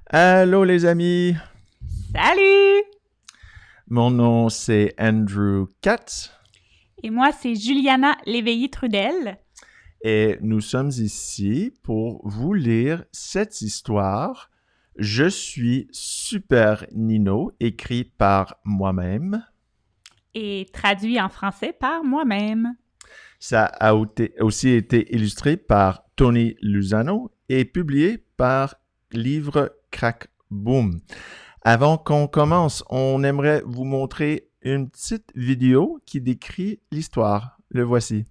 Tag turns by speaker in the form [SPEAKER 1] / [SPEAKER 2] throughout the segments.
[SPEAKER 1] Allô les amis,
[SPEAKER 2] Salut!
[SPEAKER 1] mon nom c'est Andrew Katz
[SPEAKER 2] Et moi, c'est Juliana Léveillé-Trudel.
[SPEAKER 1] et nous sommes ici pour vous lire cette histoire. Je suis Super Nino, écrit par moi-même.
[SPEAKER 2] Et traduit en français par moi-même.
[SPEAKER 1] Ça a aussi été illustré par Tony Luzano et publié par Livre Crack Boom. Avant qu'on commence, on aimerait vous montrer une petite vidéo qui décrit l'histoire. Le voici.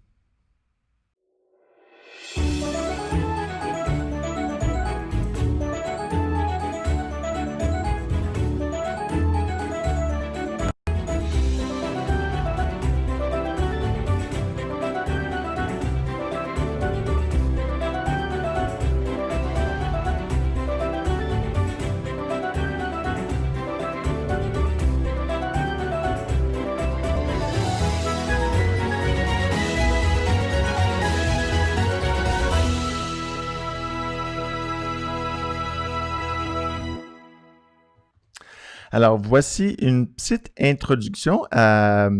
[SPEAKER 1] Alors, voici une petite introduction à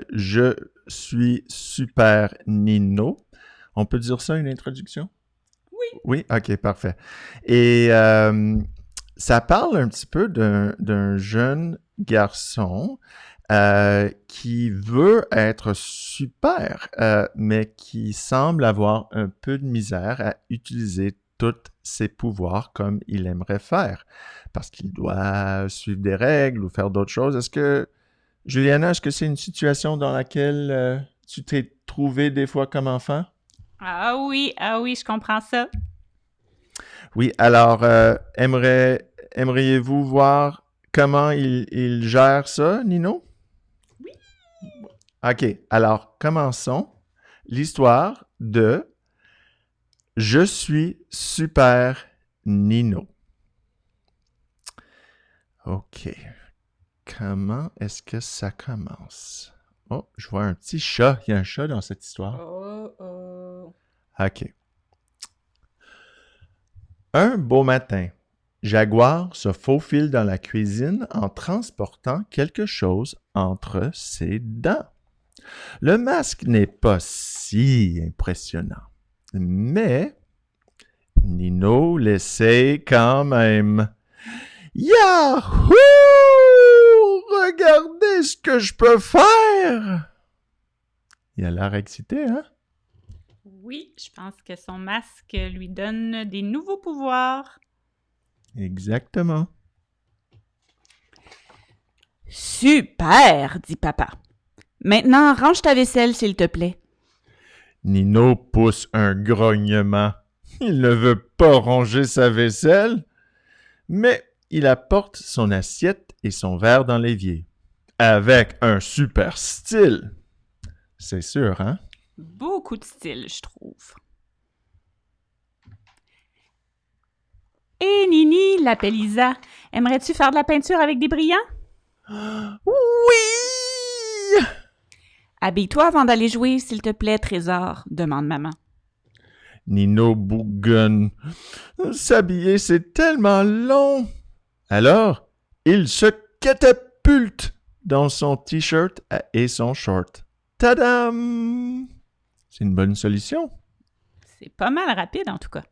[SPEAKER 1] Je suis Super Nino. On peut dire ça, une introduction?
[SPEAKER 2] Oui.
[SPEAKER 1] Oui, ok, parfait. Et ça parle un petit peu d'un jeune garçon qui veut être super, mais qui semble avoir un peu de misère à utiliser tous ses pouvoirs comme il aimerait faire, parce qu'il doit suivre des règles ou faire d'autres choses. Juliana, est-ce que c'est une situation dans laquelle tu t'es trouvé des fois comme enfant?
[SPEAKER 2] Ah oui, je comprends ça.
[SPEAKER 1] Oui, alors, aimeriez-vous voir comment il gère ça, Nino?
[SPEAKER 2] Oui.
[SPEAKER 1] OK, alors commençons l'histoire de Je suis Super Nino. OK, comment est-ce que ça commence? Oh, je vois un petit chat. Il y a un chat dans cette histoire.
[SPEAKER 2] Oh oh.
[SPEAKER 1] OK. Un beau matin, Jaguar se faufile dans la cuisine en transportant quelque chose entre ses dents. Le masque n'est pas si impressionnant, mais Nino l'essaye quand même. Yahoo! Regardez ce que je peux faire! Il a l'air excité, hein?
[SPEAKER 2] Oui, je pense que son masque lui donne des nouveaux pouvoirs.
[SPEAKER 1] Exactement.
[SPEAKER 3] Super, dit papa. Maintenant, range ta vaisselle, s'il te plaît.
[SPEAKER 1] Nino pousse un grognement. Il ne veut pas ranger sa vaisselle, mais il apporte son assiette et son verre dans l'évier. Avec un super style. C'est sûr, hein?
[SPEAKER 2] Beaucoup de style, je trouve. Et Nini, l'appelle Lisa. Aimerais-tu faire de la peinture avec des brillants?
[SPEAKER 1] Oui!
[SPEAKER 3] Habille-toi avant d'aller jouer, s'il te plaît, Trésor, demande maman.
[SPEAKER 1] Nino bougonne. S'habiller, c'est tellement long. Alors, il se catapulte dans son t-shirt et son short. Tadam! C'est une bonne solution.
[SPEAKER 2] C'est pas mal rapide en tout cas.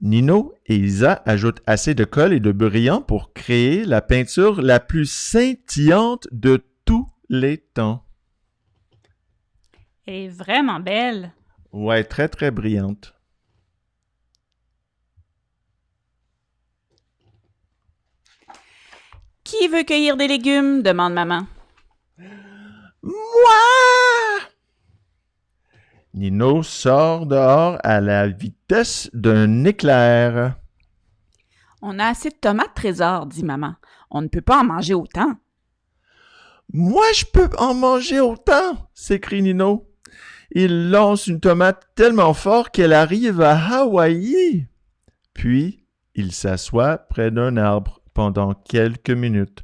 [SPEAKER 1] Nino et Isa ajoutent assez de colle et de brillant pour créer la peinture la plus scintillante de tous les temps.
[SPEAKER 2] Elle est vraiment belle.
[SPEAKER 1] Ouais, très très brillante.
[SPEAKER 3] Qui veut cueillir des légumes, demande maman.
[SPEAKER 1] Moi! Nino sort dehors à la vitesse d'un éclair.
[SPEAKER 3] On a assez de tomates, Trésor, dit maman. On ne peut pas en manger autant.
[SPEAKER 1] Moi, je peux en manger autant, s'écrie Nino. Il lance une tomate tellement fort qu'elle arrive à Hawaï. Puis, il s'assoit près d'un arbre pendant quelques minutes.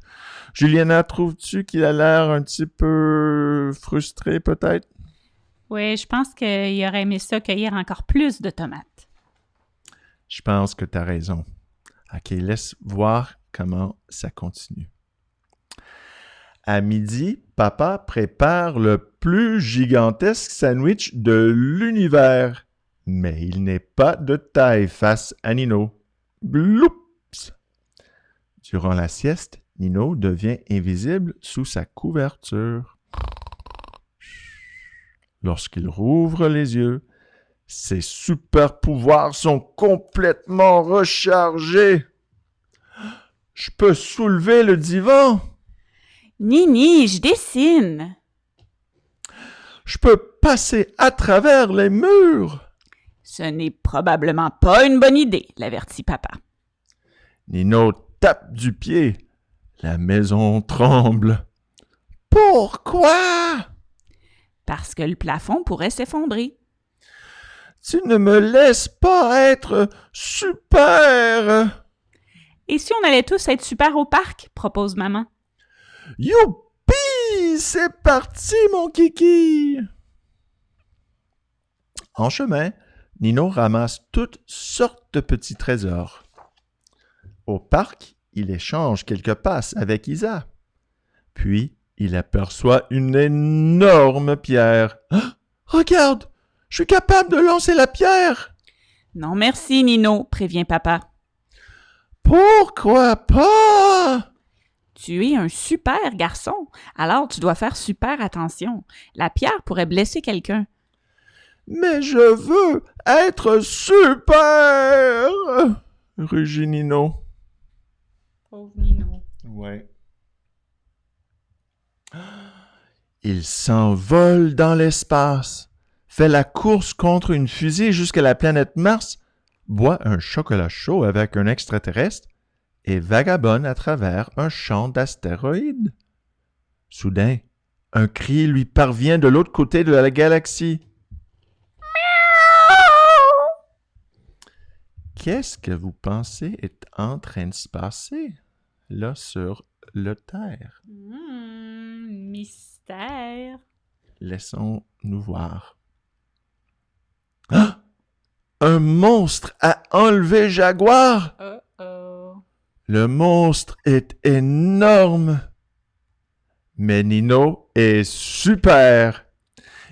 [SPEAKER 1] Juliana, trouves-tu qu'il a l'air un petit peu frustré, peut-être?
[SPEAKER 2] Oui, je pense qu'il aurait aimé ça cueillir encore plus de tomates.
[SPEAKER 1] Je pense que tu as raison. OK, laisse voir comment ça continue. À midi, papa prépare le plus gigantesque sandwich de l'univers. Mais il n'est pas de taille face à Nino. Bloups! Durant la sieste, Nino devient invisible sous sa couverture. Lorsqu'il rouvre les yeux, ses super pouvoirs sont complètement rechargés. Je peux soulever le divan.
[SPEAKER 3] Nini, je dessine.
[SPEAKER 1] Je peux passer à travers les murs.
[SPEAKER 3] Ce n'est probablement pas une bonne idée, l'avertit papa.
[SPEAKER 1] Nino tape du pied. La maison tremble. Pourquoi?
[SPEAKER 3] Parce que le plafond pourrait s'effondrer.
[SPEAKER 1] Tu ne me laisses pas être super.
[SPEAKER 3] Et si on allait tous être super au parc, propose maman.
[SPEAKER 1] Youpi! C'est parti, mon kiki! En chemin, Nino ramasse toutes sortes de petits trésors. Au parc, il échange quelques passes avec Isa. Puis, il aperçoit une énorme pierre. Ah! Regarde! Je suis capable de lancer la pierre!
[SPEAKER 3] Non merci, Nino, prévient papa.
[SPEAKER 1] Pourquoi pas?
[SPEAKER 3] Tu es un super garçon, alors tu dois faire super attention. La pierre pourrait blesser quelqu'un.
[SPEAKER 1] Mais je veux être super! Rugit Nino.
[SPEAKER 2] Pauvre Nino.
[SPEAKER 1] Ouais. Il s'envole dans l'espace, fait la course contre une fusée jusqu'à la planète Mars, boit un chocolat chaud avec un extraterrestre et vagabonde à travers un champ d'astéroïdes. Soudain, un cri lui parvient de l'autre côté de la galaxie. Qu'est-ce que vous pensez est en train de se passer là sur le Terre?
[SPEAKER 2] Mystère.
[SPEAKER 1] Laissons-nous voir. Ah! Un monstre a enlevé Jaguar!
[SPEAKER 2] Oh.
[SPEAKER 1] Le monstre est énorme. Mais Nino est super.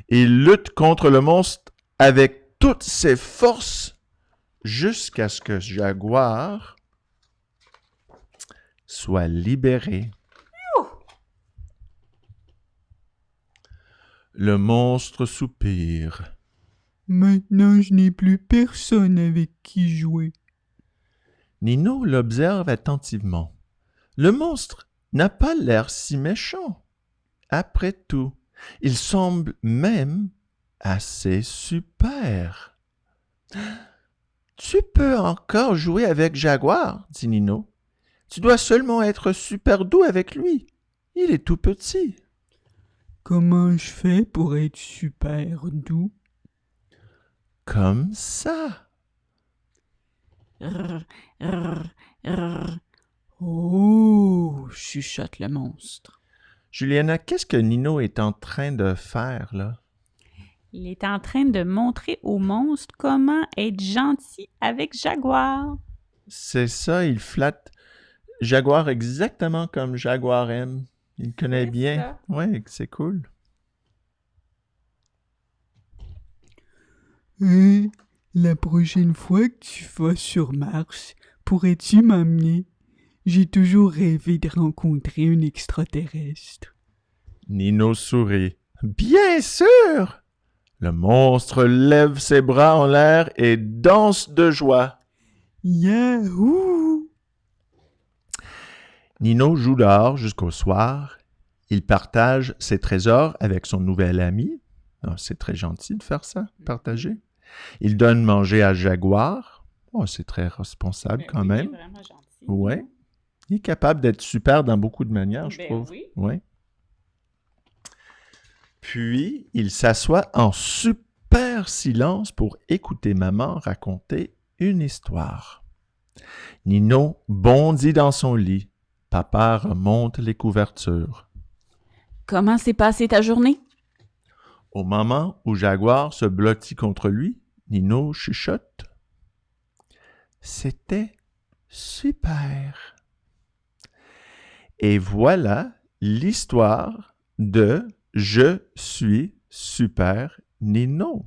[SPEAKER 1] Il lutte contre le monstre avec toutes ses forces jusqu'à ce que Jaguar soit libéré. Le monstre soupire.
[SPEAKER 4] Maintenant, je n'ai plus personne avec qui jouer.
[SPEAKER 1] Nino l'observe attentivement. Le monstre n'a pas l'air si méchant. Après tout, il semble même assez super. Tu peux encore jouer avec Jaguar, dit Nino. Tu dois seulement être super doux avec lui. Il est tout petit.
[SPEAKER 4] Comment je fais pour être super doux?
[SPEAKER 1] Comme ça.
[SPEAKER 3] Rrr, rrr, rrr.
[SPEAKER 4] Oh!
[SPEAKER 3] Chuchote le monstre.
[SPEAKER 1] Juliana, qu'est-ce que Nino est en train de faire, là?
[SPEAKER 2] Il est en train de montrer au monstre comment être gentil avec Jaguar.
[SPEAKER 1] C'est ça, il flatte Jaguar exactement comme Jaguar aime. Il connaît
[SPEAKER 2] C'est
[SPEAKER 1] bien.
[SPEAKER 2] ça.
[SPEAKER 1] Ouais, c'est cool.
[SPEAKER 4] La prochaine fois que tu vas sur Mars, pourrais-tu m'amener? J'ai toujours rêvé de rencontrer un extraterrestre.
[SPEAKER 1] Nino sourit. Bien sûr! Le monstre lève ses bras en l'air et danse de joie.
[SPEAKER 4] Yahoo!
[SPEAKER 1] Nino joue dehors jusqu'au soir. Il partage ses trésors avec son nouvel ami. Ah, c'est très gentil de faire ça, partager. Il donne manger à Jaguar. Oh, c'est très responsable
[SPEAKER 2] Ben
[SPEAKER 1] quand
[SPEAKER 2] oui,
[SPEAKER 1] même.
[SPEAKER 2] Il est vraiment gentil.
[SPEAKER 1] Ouais. Il est capable d'être super dans beaucoup de manières, je
[SPEAKER 2] Ben
[SPEAKER 1] trouve.
[SPEAKER 2] oui.
[SPEAKER 1] Ouais. Puis, il s'assoit en super silence pour écouter maman raconter une histoire. Nino bondit dans son lit. Papa remonte les couvertures.
[SPEAKER 3] Comment s'est passée ta journée?
[SPEAKER 1] Au moment où Jaguar se blottit contre lui, Nino chuchote. C'était super. Et voilà l'histoire de Je suis super Nino.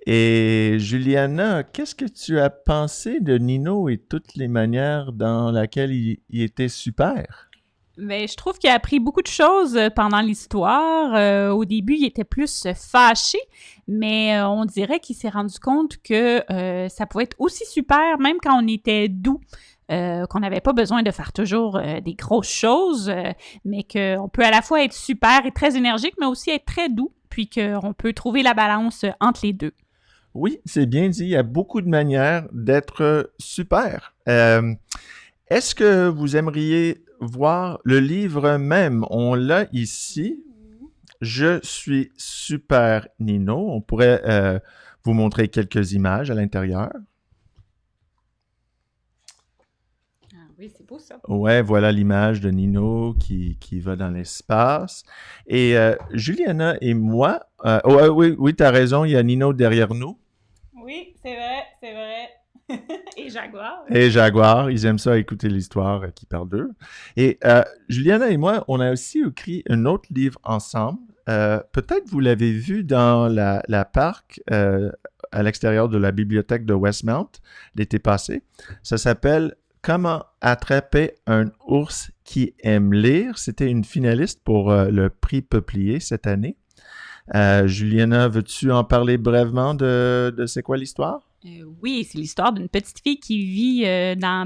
[SPEAKER 1] Et Juliana, qu'est-ce que tu as pensé de Nino et toutes les manières dans lesquelles il était super?
[SPEAKER 2] Mais je trouve qu'il a appris beaucoup de choses pendant l'histoire. Au début, il était plus fâché, mais on dirait qu'il s'est rendu compte que ça pouvait être aussi super, même quand on était doux, qu'on n'avait pas besoin de faire toujours des grosses choses, mais qu'on peut à la fois être super et très énergique, mais aussi être très doux, puis qu'on peut trouver la balance entre les deux.
[SPEAKER 1] Oui, c'est bien dit. Il y a beaucoup de manières d'être super. Est-ce que vous aimeriez voir le livre même? On l'a ici. Je suis super Nino. On pourrait vous montrer quelques images à l'intérieur.
[SPEAKER 2] Ah oui, c'est beau ça.
[SPEAKER 1] Ouais, voilà l'image de Nino qui va dans l'espace. Et Juliana et moi, oui, tu as raison, il y a Nino derrière nous.
[SPEAKER 2] Oui, c'est vrai, c'est vrai. Et Jaguar.
[SPEAKER 1] Et Jaguar, ils aiment ça écouter l'histoire qui parle d'eux. Et Juliana et moi, on a aussi écrit un autre livre ensemble. Peut-être vous l'avez vu dans la parc à l'extérieur de la bibliothèque de Westmount l'été passé. Ça s'appelle Comment attraper un ours qui aime lire. C'était une finaliste pour le prix Peuplier cette année. Juliana, veux-tu en parler brièvement de c'est quoi l'histoire?
[SPEAKER 2] Oui, c'est l'histoire d'une petite fille qui vit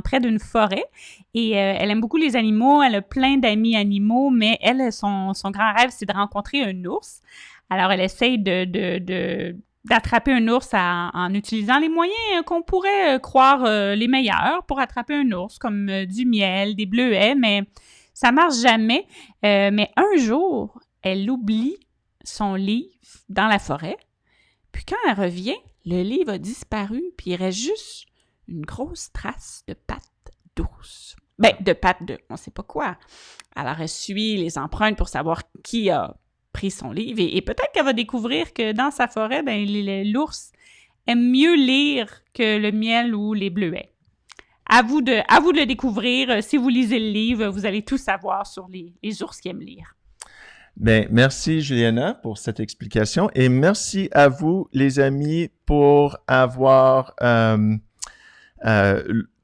[SPEAKER 2] près d'une forêt et elle aime beaucoup les animaux, elle a plein d'amis animaux, mais elle, son grand rêve, c'est de rencontrer un ours. Alors, elle essaye d'attraper un ours en utilisant les moyens qu'on pourrait croire les meilleurs pour attraper un ours, comme du miel, des bleuets, mais ça marche jamais. Mais un jour, elle oublie son livre dans la forêt. Puis quand elle revient, le livre a disparu, puis il reste juste une grosse trace de pattes d'ours. Ben, de pattes de on sait pas quoi. Alors, elle suit les empreintes pour savoir qui a pris son livre. Et peut-être qu'elle va découvrir que dans sa forêt, ben, l'ours aime mieux lire que le miel ou les bleuets. À vous de le découvrir. Si vous lisez le livre, vous allez tout savoir sur les ours qui aiment lire.
[SPEAKER 1] Ben, merci Juliana pour cette explication et merci à vous les amis pour avoir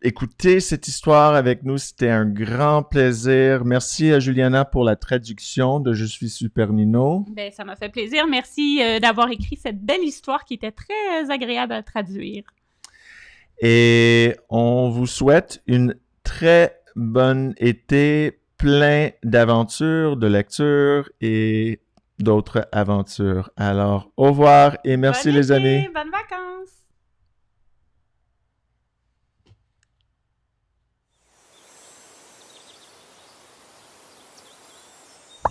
[SPEAKER 1] écouté cette histoire avec nous. C'était un grand plaisir. Merci à Juliana pour la traduction de Je suis super Nino.
[SPEAKER 2] Ben, ça m'a fait plaisir. Merci d'avoir écrit cette belle histoire qui était très agréable à traduire.
[SPEAKER 1] Et on vous souhaite une très bonne été plein d'aventures, de lectures et d'autres aventures. Alors, au revoir et merci
[SPEAKER 2] Bonne
[SPEAKER 1] les
[SPEAKER 2] été,
[SPEAKER 1] amis.
[SPEAKER 2] bonnes vacances!